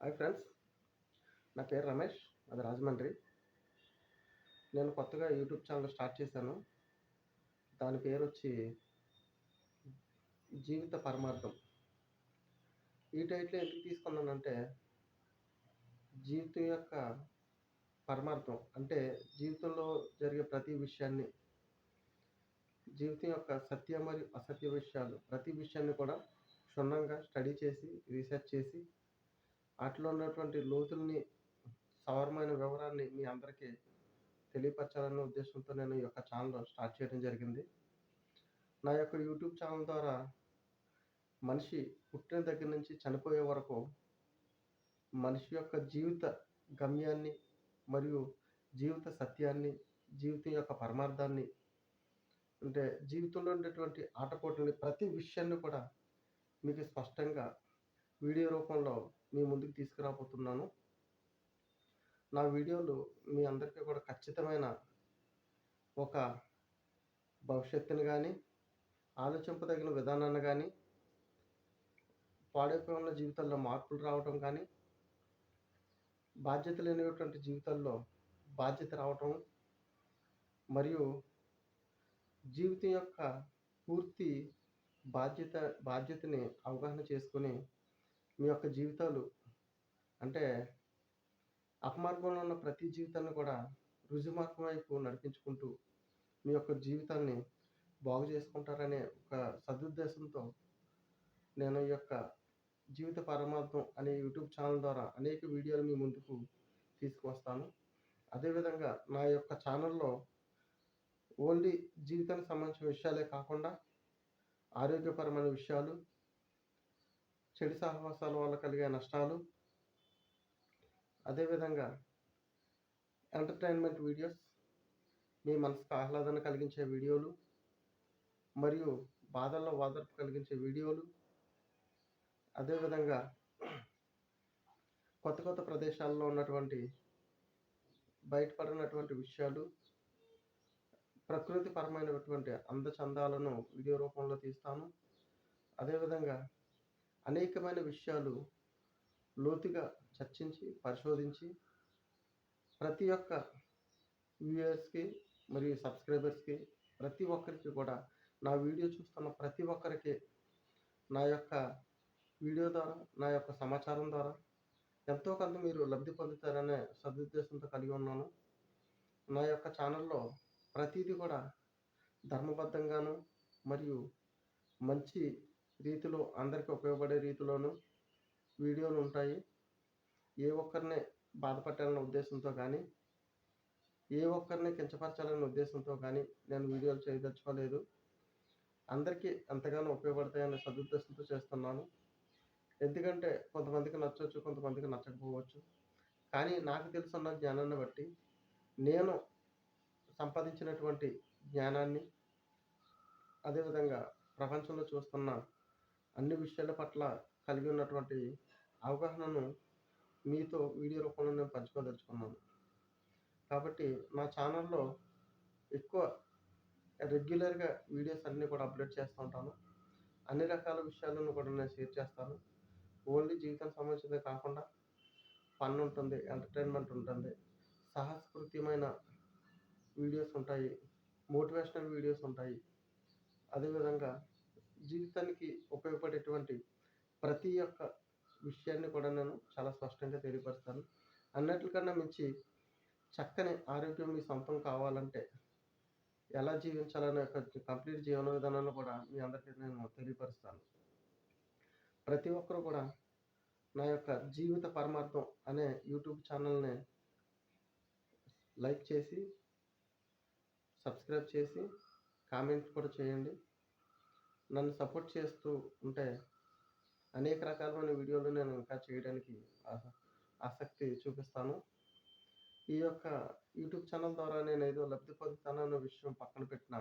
Hi friends, నా పేరు రమేష్. అది రాజమండ్రి. నేను కొత్తగా యూట్యూబ్ ఛానల్ స్టార్ట్ చేశాను. దాని పేరు వచ్చి జీవిత పరమార్థం. ఈ టైటిల్ ఎందుకు తీసుకున్నానంటే, జీవితం యొక్క పరమార్థం అంటే జీవితంలో జరిగే ప్రతి విషయాన్ని, జీవితం యొక్క సత్య మరియు అసత్య విషయాలు, ప్రతి విషయాన్ని కూడా క్షుణ్ణంగా స్టడీ చేసి, రీసెర్చ్ చేసి, వాటిలో ఉన్నటువంటి లోతుల్ని, సవరమైన వివరాన్ని మీ అందరికీ తెలియపరచాలనే ఉద్దేశంతో నేను ఈ యొక్క ఛానల్ స్టార్ట్ చేయడం జరిగింది. నా యొక్క యూట్యూబ్ ఛానల్ ద్వారా మనిషి పుట్టిన దగ్గర నుంచి చనిపోయే వరకు మనిషి యొక్క జీవిత గమ్యాన్ని మరియు జీవిత సత్యాన్ని, జీవితం యొక్క పరమార్థాన్ని, అంటే జీవితంలో ఉండేటువంటి ఆటపోట్లని, ప్రతి విషయాన్ని కూడా మీకు స్పష్టంగా వీడియో రూపంలో మీ ముందుకు తీసుకురాబోతున్నాను. నా వీడియోలు మీ అందరికీ కూడా ఖచ్చితమైన ఒక భవిష్యత్తుని కానీ, ఆలోచింపదగిన విధానాన్ని కానీ, పాడైపోయి ఉన్న జీవితాల్లో మార్పులు రావటం కానీ, బాధ్యత లేనిటువంటి జీవితాల్లో బాధ్యత రావటం, మరియు జీవితం యొక్క పూర్తి బాధ్యతని అవగాహన చేసుకొని మీ యొక్క జీవితాలు, అంటే అపమార్గంలో ఉన్న ప్రతి జీవితాన్ని కూడా రుజుమార్గం వైపు నడిపించుకుంటూ మీ యొక్క జీవితాన్ని బాగు చేసుకుంటారనే ఒక సదుద్దేశంతో నేను ఈ యొక్క జీవిత పరమార్థం అనే యూట్యూబ్ ఛానల్ ద్వారా అనేక వీడియోలు మీ ముందుకు తీసుకువస్తాను. అదేవిధంగా నా యొక్క ఛానల్లో ఓన్లీ జీవితానికి సంబంధించిన విషయాలే కాకుండా ఆరోగ్యపరమైన విషయాలు, చెడు సహవాసాల వల్ల కలిగే నష్టాలు, అదేవిధంగా ఎంటర్టైన్మెంట్ వీడియోస్, మీ మనసుకు ఆహ్లాదాన్ని కలిగించే వీడియోలు, మరియు బాధల్లో ఓదార్పు కలిగించే వీడియోలు, అదేవిధంగా కొత్త కొత్త ప్రదేశాల్లో ఉన్నటువంటి బయటపడినటువంటి విషయాలు, ప్రకృతిపరమైనటువంటి అందచందాలను వీడియో రూపంలో తీస్తాను. అదేవిధంగా అనేకమైన విషయాలు లోతుగా చర్చించి, పరిశోధించి ప్రతి ఒక్క వ్యూయర్స్కి మరియు సబ్స్క్రైబర్స్కి, ప్రతి ఒక్కరికి కూడా, నా వీడియో చూస్తున్న ప్రతి ఒక్కరికి నా యొక్క వీడియో ద్వారా, నా యొక్క సమాచారం ద్వారా ఎంతో కొంత మీరు లబ్ధి పొందుతారనే సదుద్దేశంతో కలిగి ఉన్నాను. నా యొక్క ఛానల్లో ప్రతిదీ కూడా ధర్మబద్ధంగాను మరియు మంచి రీతిలో అందరికీ ఉపయోగపడే రీతిలోనూ వీడియోలు ఉంటాయి. ఏ ఒక్కరిని బాధపెట్టాలనే ఉద్దేశంతో కానీ, ఏ ఒక్కరిని కించపరచాలనే ఉద్దేశంతో కానీ నేను వీడియోలు చేయదలుచుకోలేదు. అందరికీ ఎంతగానో ఉపయోగపడతాయనే సదుద్దేశంతో చేస్తున్నాను. ఎందుకంటే కొంతమందికి నచ్చవచ్చు, కొంతమందికి నచ్చకపోవచ్చు. కానీ నాకు తెలుసున్న జ్ఞానాన్ని బట్టి, నేను సంపాదించినటువంటి జ్ఞానాన్ని, అదేవిధంగా ప్రపంచంలో చూస్తున్న అన్ని విషయాల పట్ల కలిగి ఉన్నటువంటి అవగాహనను మీతో వీడియో రూపంలో నేను పంచుకోదలుచుకున్నాను. కాబట్టి నా ఛానల్లో ఎక్కువ రెగ్యులర్గా వీడియోస్ అన్నీ కూడా అప్లోడ్ చేస్తూ ఉంటాను. అన్ని రకాల విషయాలను కూడా నేను షేర్ చేస్తాను. ఓన్లీ జీవితానికి సంబంధించిందే కాకుండా ఫన్ ఉంటుంది, ఎంటర్టైన్మెంట్ ఉంటుంది, సాహసకృత్యమైన వీడియోస్ ఉంటాయి, మోటివేషనల్ వీడియోస్ ఉంటాయి. అదేవిధంగా జీవితానికి ఉపయోగపడేటువంటి ప్రతి ఒక్క విషయాన్ని కూడా నేను చాలా స్పష్టంగా తెలియపరుస్తాను. అన్నిటికన్నా మించి చక్కని ఆరోగ్యం మీ సొంతం కావాలంటే ఎలా జీవించాలనే ఒక కంప్లీట్ జీవన విధానాన్ని కూడా మీ అందరికీ నేను తెలియపరుస్తాను. ప్రతి ఒక్కరు కూడా నా యొక్క జీవిత పరమార్థం అనే యూట్యూబ్ ఛానల్ని లైక్ చేసి, సబ్స్క్రైబ్ చేసి, కామెంట్ కూడా చేయండి. నన్ను సపోర్ట్ చేస్తూ ఉంటే అనేక రకాలైన వీడియోలు నేను ఇంకా చేయడానికి ఆసక్తి చూపిస్తాను. ఈ యొక్క యూట్యూబ్ ఛానల్ ద్వారా నేను ఏదో లబ్ధి పొందుతానన్న విషయం పక్కన పెట్టిన,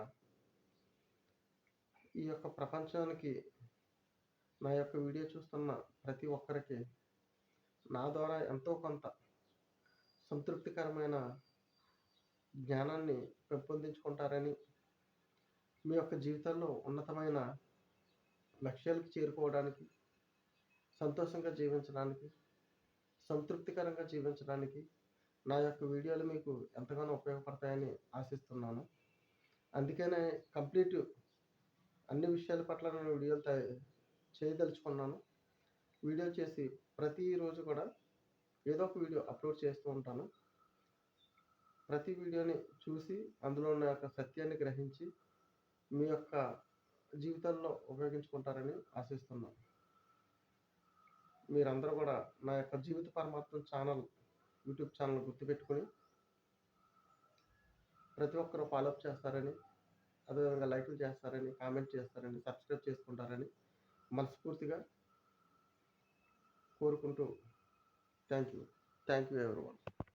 ఈ యొక్క ప్రపంచానికి నా యొక్క వీడియో చూస్తున్న ప్రతి ఒక్కరికి నా ద్వారా ఎంతో కొంత సంతృప్తికరమైన జ్ఞానాన్ని పెంపొందించుకుంటారని, మీ యొక్క జీవితంలో ఉన్నతమైన లక్ష్యాలకు చేరుకోవడానికి, సంతోషంగా జీవించడానికి, సంతృప్తికరంగా జీవించడానికి నా యొక్క వీడియోలు మీకు ఎంతగానో ఉపయోగపడతాయని ఆశిస్తున్నాను. అందుకనే కంప్లీట్ అన్ని విషయాల పట్ల నేను వీడియోలు చేయదలుచుకున్నాను. వీడియోలు చేసి ప్రతిరోజు కూడా ఏదో ఒక వీడియో అప్లోడ్ చేస్తూ ఉంటాను. ప్రతి వీడియోని చూసి అందులో ఉన్న యొక్క సత్యాన్ని గ్రహించి మీ యొక్క జీవితాల్లో ఉపయోగించుకుంటారని ఆశిస్తున్నాను. మీరందరూ కూడా నా యొక్క జీవిత పరమార్థం యూట్యూబ్ ఛానల్ గుర్తుపెట్టుకొని ప్రతి ఒక్కరూ ఫాలోఅప్ చేస్తారని, అదేవిధంగా లైకులు చేస్తారని, కామెంట్ చేస్తారని, సబ్స్క్రైబ్ చేసుకుంటారని మనస్ఫూర్తిగా కోరుకుంటూ థ్యాంక్ యూ ఎవరీవన్.